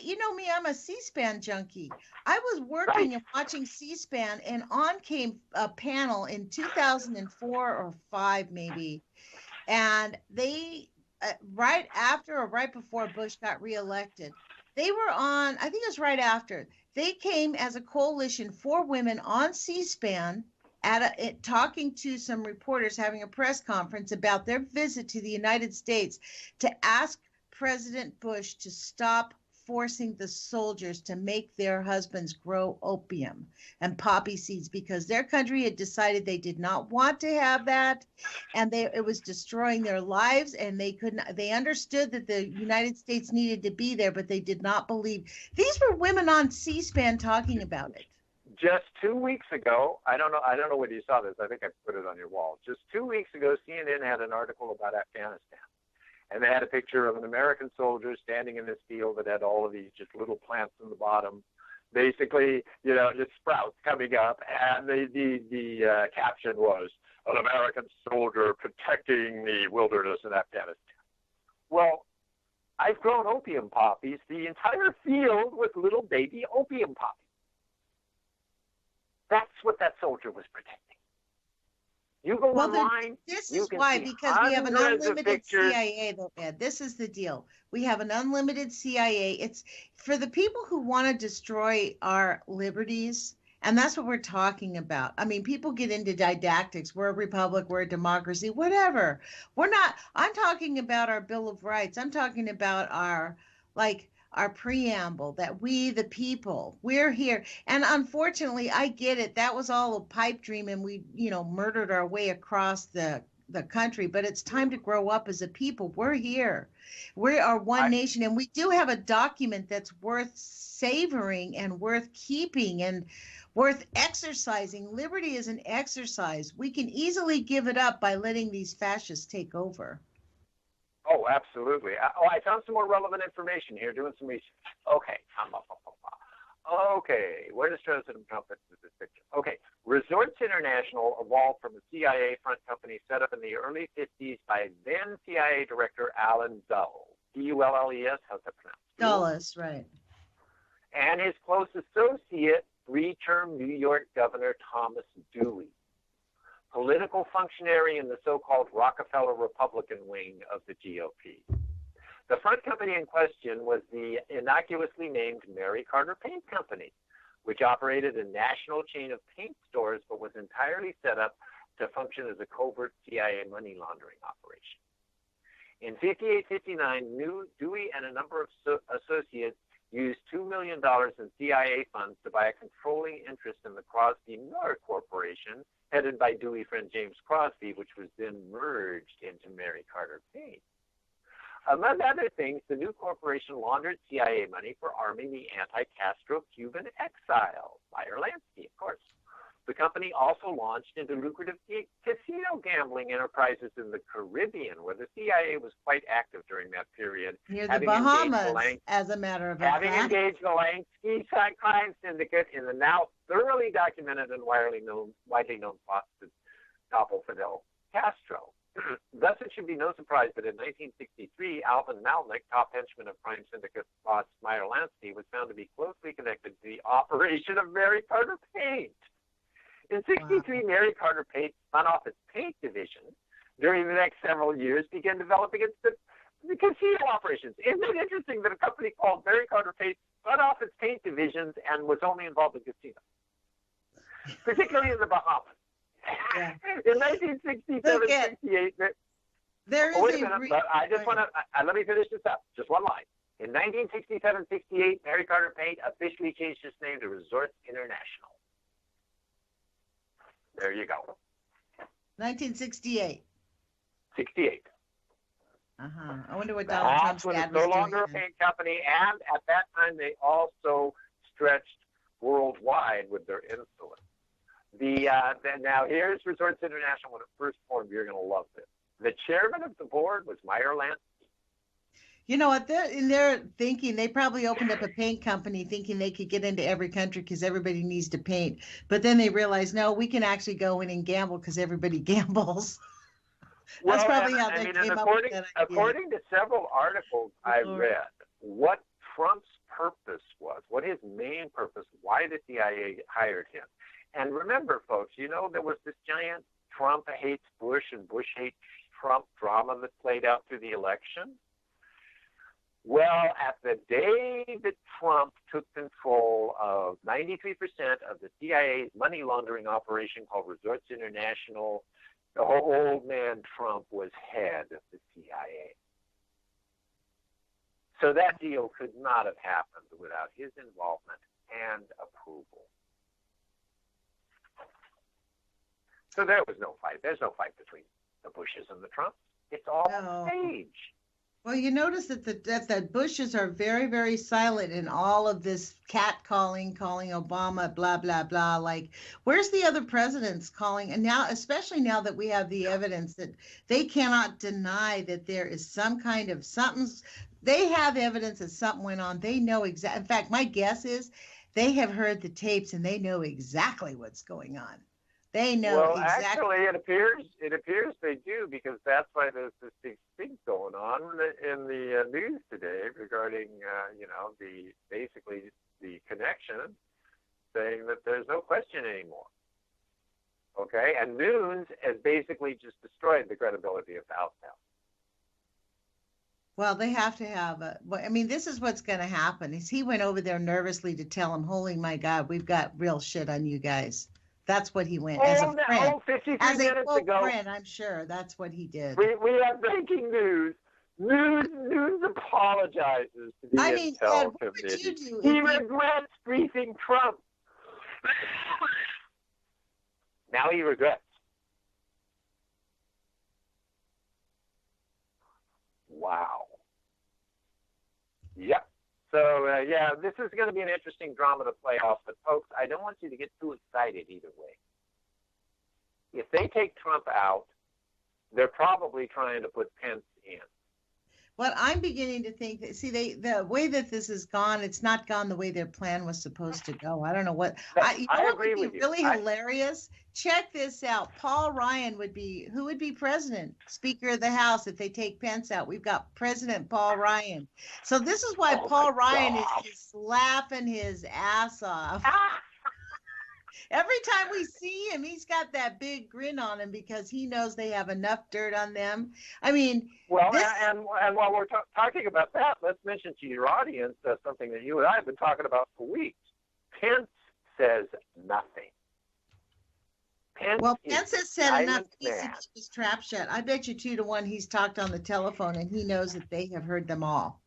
You know me, I'm a C-SPAN junkie. I was working and watching C-SPAN, and on came a panel in 2004 or 5 maybe, and they right after or right before Bush got reelected, they were on. I think it was right after. They came as a coalition, 4 women on C-SPAN, talking to some reporters, having a press conference about their visit to the United States to ask President Bush to stop forcing the soldiers to make their husbands grow opium and poppy seeds, because their country had decided they did not want to have that, and it was destroying their lives, and they understood that the United States needed to be there, but they did not believe. These were women on C-SPAN talking about it. Just 2 weeks ago, I don't know whether you saw this, I think I put it on your wall. Just 2 weeks ago, CNN had an article about Afghanistan. And they had a picture of an American soldier standing in this field that had all of these just little plants in the bottom, basically, just sprouts coming up. And the caption was, an American soldier protecting the wilderness in Afghanistan. Well, I've grown opium poppies, the entire field with little baby opium poppies. That's what that soldier was protecting. You go online. This is why, because we have an unlimited CIA, though, Ed. This is the deal. We have an unlimited CIA. It's for the people who want to destroy our liberties, and that's what we're talking about. I mean, people get into didactics. We're a republic. We're a democracy. Whatever. We're not. I'm talking about our Bill of Rights. I'm talking about our preamble, that we, the people, we're here. And unfortunately, I get it. That was all a pipe dream, and we, murdered our way across the country. But it's time to grow up as a people. We're here. We are one nation, and we do have a document that's worth savoring and worth keeping and worth exercising. Liberty is an exercise. We can easily give it up by letting these fascists take over. Oh, absolutely. I found some more relevant information here, doing some research. Okay. Okay. Where does President Trump fit into this picture? Okay. Resorts International evolved from a CIA front company set up in the early 50s by then CIA Director Alan Dulles. Dulles, how's that pronounced? Dulles, right. and his close associate, three-term New York Governor Thomas Dewey, political functionary in the so-called Rockefeller Republican wing of the GOP. The front company in question was the innocuously named Mary Carter Paint Company, which operated a national chain of paint stores but was entirely set up to function as a covert CIA money laundering operation. In 58-59, Dewey and a number of associates used $2 million in CIA funds to buy a controlling interest in the Crosby Miller Corporation, headed by Dewey friend James Crosby, which was then merged into Mary Carter Paint. Among other things, the new corporation laundered CIA money for arming the anti-Castro Cuban exile, Meyer Lansky, of course. The company also launched into lucrative casino gambling enterprises in the Caribbean, where the CIA was quite active during that period. Near the Bahamas, as a matter of fact. Having engaged the Lansky crime syndicate in the now thoroughly documented and widely known plot to topple Fidel Castro. Thus, it should be no surprise that in 1963, Alvin Malnick, top henchman of crime syndicate boss Meyer Lansky, was found to be closely connected to the operation of Mary Carter Paint. In 63, wow. Mary Carter Paint spun off its paint division. During the next several years, began developing the casino operations. Isn't it interesting that a company called Mary Carter Paint spun off its paint divisions and was only involved in casinos, particularly in the Bahamas? Yeah. In 1967-68, there is wait a minute, but I just want to, let me finish this up, just one line. In 1967-68, Mary Carter Paint officially changed its name to Resorts International. There you go. 1968. 68. I wonder what Donald Trump's dad was doing. It's no longer a paint company, and at that time they also stretched worldwide with their influence. Now here's Resorts International when it first formed. You're going to love this. The chairman of the board was Meyer Lansky. You know what? They're thinking, they probably opened up a paint company thinking they could get into every country because everybody needs to paint. But then they realized, no, we can actually go in and gamble because everybody gambles. That's probably how they came up with that idea. According to several articles I read, what Trump's purpose was, what his main purpose, why the CIA hired him. And remember, folks, you know, there was this giant Trump hates Bush and Bush hates Trump drama that played out through the election. Well, at the day that Trump took control of 93% of the CIA's money laundering operation called Resorts International, the old man Trump was head of the CIA. So that deal could not have happened without his involvement and approval. So there was no fight. There's no fight between the Bushes and the Trumps. It's all stage. Well, you notice that the Bushes are very, very silent in all of this calling Obama, blah, blah, blah. Like, where's the other presidents calling? And now, especially now that we have the evidence that they cannot deny that there is some kind of something's, they have evidence that something went on. They know exactly. In fact, my guess is they have heard the tapes and they know exactly what's going on. They know well, exactly. Actually, it appears they do, because that's why there's this big thing going on in the news today regarding, basically the connection, saying that there's no question anymore. Okay, and Nunes has basically just destroyed the credibility of the House now. Well, they have to have this is what's going to happen. Is he went over there nervously to tell him, "Holy my God, we've got real shit on you guys." That's what he went as a friend. 53 as minutes a ago, friend, I'm sure that's what he did. We have breaking news. News apologizes to the intel committee. He regrets briefing Trump. Now he regrets. Wow. Yep. So, this is going to be an interesting drama to play off. But, folks, I don't want you to get too excited either way. If they take Trump out, they're probably trying to put Pence in. What I'm beginning to think that, see, the way that this has gone, it's not gone the way their plan was supposed to go. I don't know what. You know I what would agree be with you. really hilarious? Check this out. Paul Ryan who would be president, Speaker of the House if they take Pence out. We've got President Paul Ryan. So this is why Oh Paul my Ryan is God. just laughing his ass off. Ah! Every time we see him, he's got that big grin on him because he knows they have enough dirt on them. I mean, Well, this. and while we're talking about that, let's mention to your audience something that you and I have been talking about for weeks. Pence says nothing. Pence has said enough silent peace to man. keep his trap shut. I bet you 2-1 he's talked on the telephone and he knows that they have heard them all.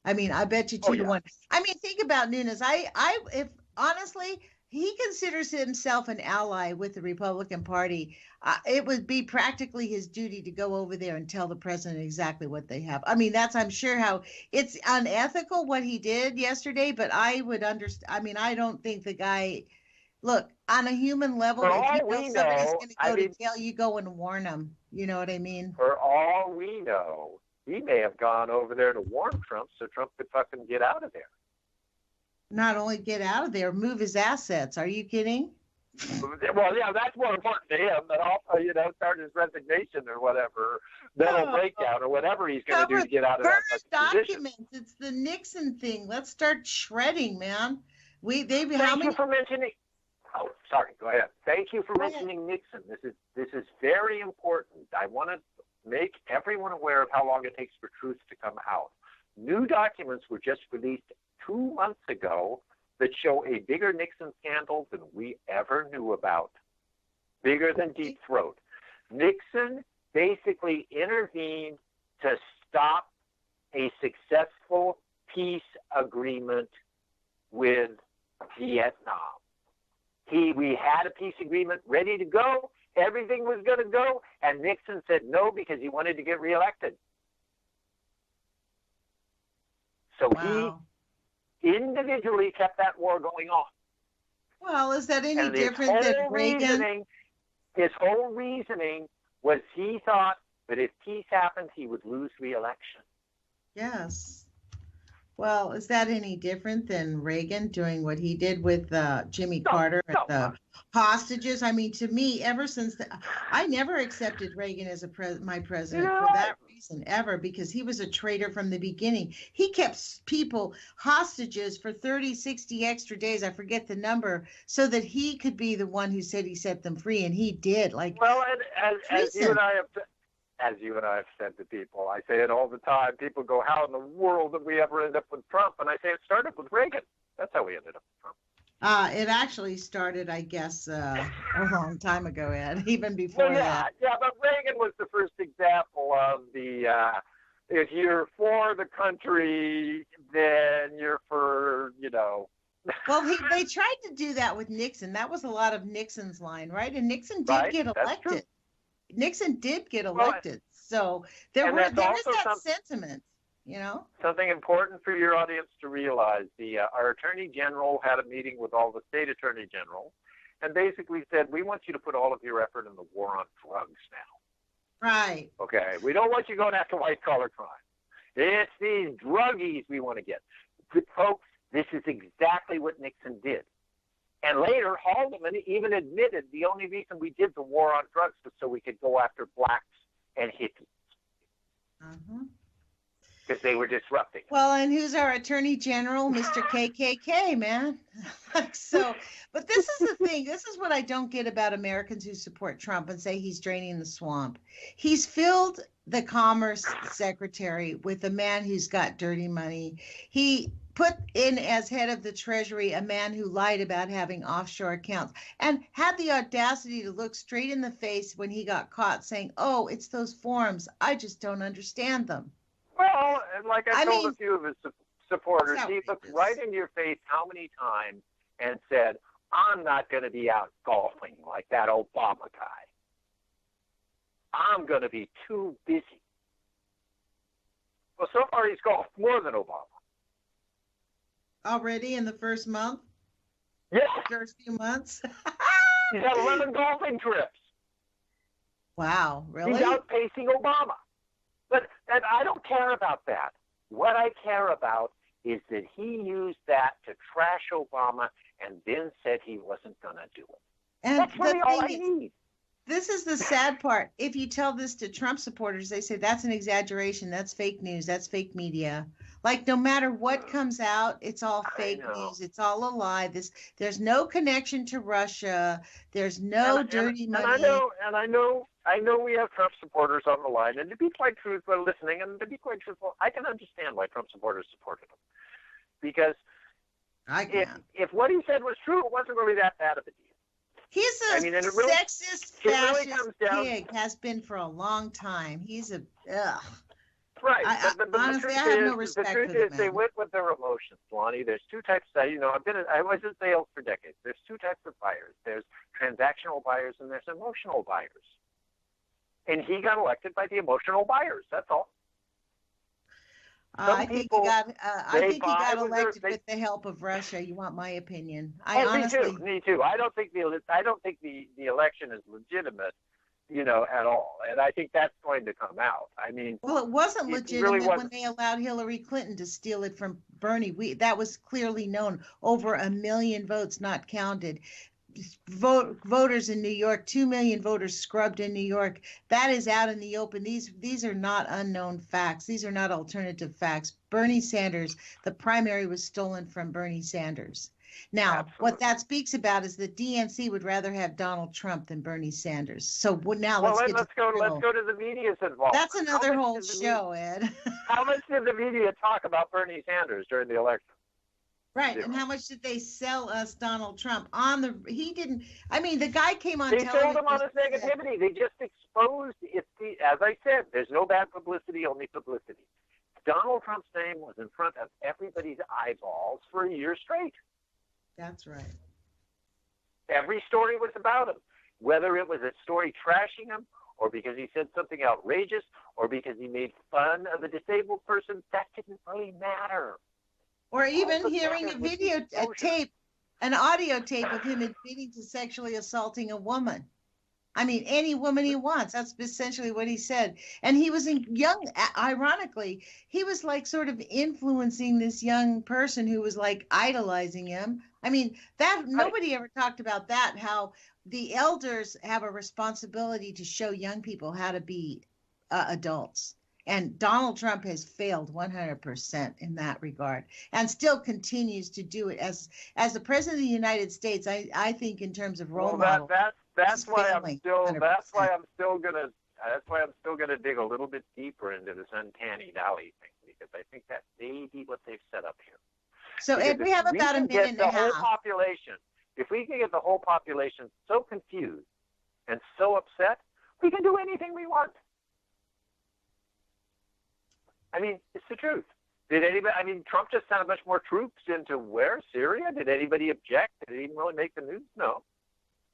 I mean, I bet you 2-1. I mean, think about Nunes. If honestly, he considers himself an ally with the Republican Party. It would be practically his duty to go over there and tell the president exactly what they have. I mean, I'm sure how it's unethical what he did yesterday, but I would understand. I mean, I don't think the guy. Look, on a human level, For if all you know we somebody's know, going to go to jail, you go and warn them. You know what I mean? For all we know, he may have gone over there to warn Trump so Trump could fucking get out of there. Not only get out of there, move his assets. Are you kidding? Well, yeah, that's more important to him, but also, start his resignation or whatever, mental breakdown or whatever he's going to do to get out of that documents. position. It's the Nixon thing. Let's start shredding, man. Thank you for mentioning. Oh, sorry. Go ahead. Thank you for mentioning Nixon. This is very important. I want to make everyone aware of how long it takes for truth to come out. New documents were just released 2 months ago that show a bigger Nixon scandal than we ever knew about. Bigger than Deep Throat. Nixon basically intervened to stop a successful peace agreement with Vietnam. We had a peace agreement ready to go. Everything was going to go. And Nixon said no because he wanted to get reelected. So he individually kept that war going on. Well, is that any different than Reagan? His whole reasoning was he thought that if peace happened, he would lose re-election. Yes. Well, is that any different than Reagan doing what he did with Jimmy Carter and the hostages? I mean, to me, ever since I never accepted Reagan as my president for that reason ever, because he was a traitor from the beginning. He kept people hostages for 30, 60 extra days. I forget the number, so that he could be the one who said he set them free, and he did. Well, as you and I have said to people, I say it all the time. People go, how in the world did we ever end up with Trump? And I say it started with Reagan. That's how we ended up with Trump. It actually started, I guess, a long time ago, Ed, even before that. Yeah, but Reagan was the first example of if you're for the country, then you're for, Well, they tried to do that with Nixon. That was a lot of Nixon's line, right? And Nixon did get elected. Nixon did get elected. So there is that sentiment, Something important for your audience to realize. Our Attorney General had a meeting with all the state Attorney Generals and basically said, we want you to put all of your effort in the war on drugs now. Right. Okay. We don't want you going after white-collar crime. It's these druggies we want to get. Folks, this is exactly what Nixon did. And later, Haldeman even admitted the only reason we did the war on drugs was so we could go after blacks and hippies. Because they were disrupting. Well, and who's our Attorney General? Mr. KKK, man. But this is the thing. This is what I don't get about Americans who support Trump and say he's draining the swamp. He's filled the Commerce Secretary with a man who's got dirty money. He put in as head of the Treasury a man who lied about having offshore accounts and had the audacity to look straight in the face when he got caught saying, oh, it's those forms. I just don't understand them. Well, like I told a few of his supporters, he looked right in your face how many times and said, I'm not going to be out golfing like that Obama guy. I'm going to be too busy. Well, so far he's golfed more than Obama. Already in the first month? Yeah. First few months? He's had 11 golfing trips. Wow, really? He's outpacing Obama. But and I don't care about that. What I care about is that he used that to trash Obama and then said he wasn't going to do it. And that's really all I need. This is the sad part. If you tell this to Trump supporters, they say that's an exaggeration. That's fake news. That's fake media. Like, no matter what comes out, it's all fake news. It's all a lie. There's no connection to Russia. There's no dirty money. And I know we have Trump supporters on the line. And to be quite truthful, listening, and to be quite truthful, I can understand why Trump supporters supported him. Because if what he said was true, it wasn't really that bad of a deal. He's a sexist, fascist pig, has been for a long time. He's a, ugh. Right. Honestly, I have no respect for the man. The truth is they went with their emotions, Lonnie. There's two types of, I was in sales for decades. There's two types of buyers. There's transactional buyers and there's emotional buyers. And he got elected by the emotional buyers. That's all. I think he got elected with the help of Russia. You want my opinion? Me too. I don't think the election is legitimate, at all. And I think that's going to come out. I mean, well, it wasn't legitimate when they allowed Hillary Clinton to steal it from Bernie. That was clearly known. Over 1 million votes not counted. Voters in New York, 2 million voters scrubbed in New York. That is out in the open. These are not unknown facts. These are not alternative facts. Bernie Sanders, the primary was stolen from Bernie Sanders. Now, Absolutely. What that speaks about is that DNC would rather have Donald Trump than Bernie Sanders. So now let's go to the media's involved. That's another whole show, Ed. How much did the media talk about Bernie Sanders during the election? Right, and how much did they sell us Donald Trump the guy came on television. They sold him on his negativity. They just exposed it. As I said, there's no bad publicity, only publicity. Donald Trump's name was in front of everybody's eyeballs for a year straight. That's right. Every story was about him, whether it was a story trashing him or because he said something outrageous or because he made fun of a disabled person. That didn't really matter. Or even hearing an audio tape of him admitting to sexually assaulting a woman. I mean, any woman he wants. That's essentially what he said. And he was ironically, he was like sort of influencing this young person who was like idolizing him. I mean, nobody ever talked about that, how the elders have a responsibility to show young people how to be adults. And Donald Trump has failed 100% in that regard, and still continues to do it as the president of the United States. I think in terms of role model. That's why I'm still gonna dig a little bit deeper into this uncanny valley thing, because I think that may be what they've set up here. So Ed, we have about a minute and a half. If we can get the whole population so confused and so upset, we can do anything we want. I mean, it's the truth. Trump just sent a bunch more troops into where? Syria? Did anybody object? Did it even really make the news? No.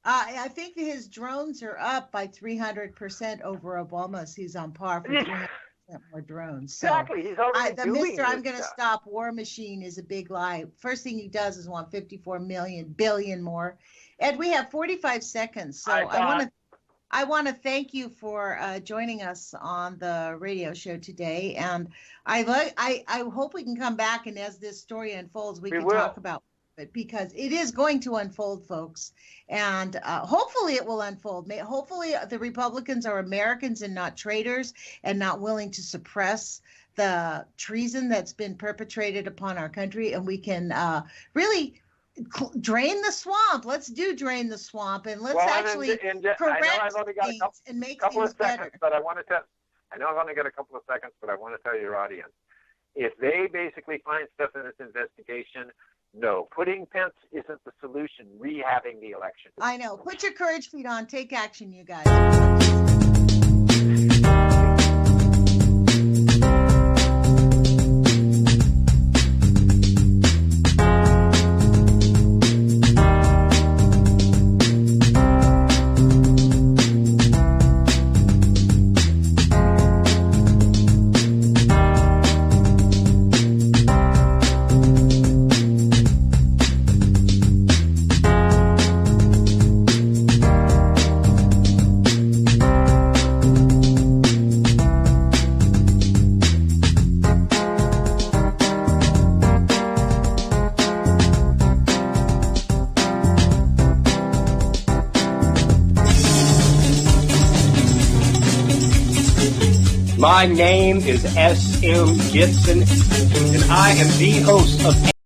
I think his drones are up by 300% over Obama's. He's on par for 300% more drones. So exactly. He's already doing this I'm going to stop war machine is a big lie. First thing he does is want 54 billion more. Ed, we have 45 seconds. So I want to thank you for joining us on the radio show today, and I hope we can come back, and as this story unfolds, we can talk about it, because it is going to unfold, folks, and hopefully it will unfold. Hopefully the Republicans are Americans and not traitors, and not willing to suppress the treason that's been perpetrated upon our country, and we can really drain the swamp. Let's drain the swamp, and let's correct things and make things better. But I want to tell. I know I've only got a couple of seconds, but I want to tell your audience, if they basically find stuff in this investigation, no, putting Pence isn't the solution. Rehabbing the election. I know. Put your courage feet on. Take action, you guys. My name is S.M. Gibson, and I am the host of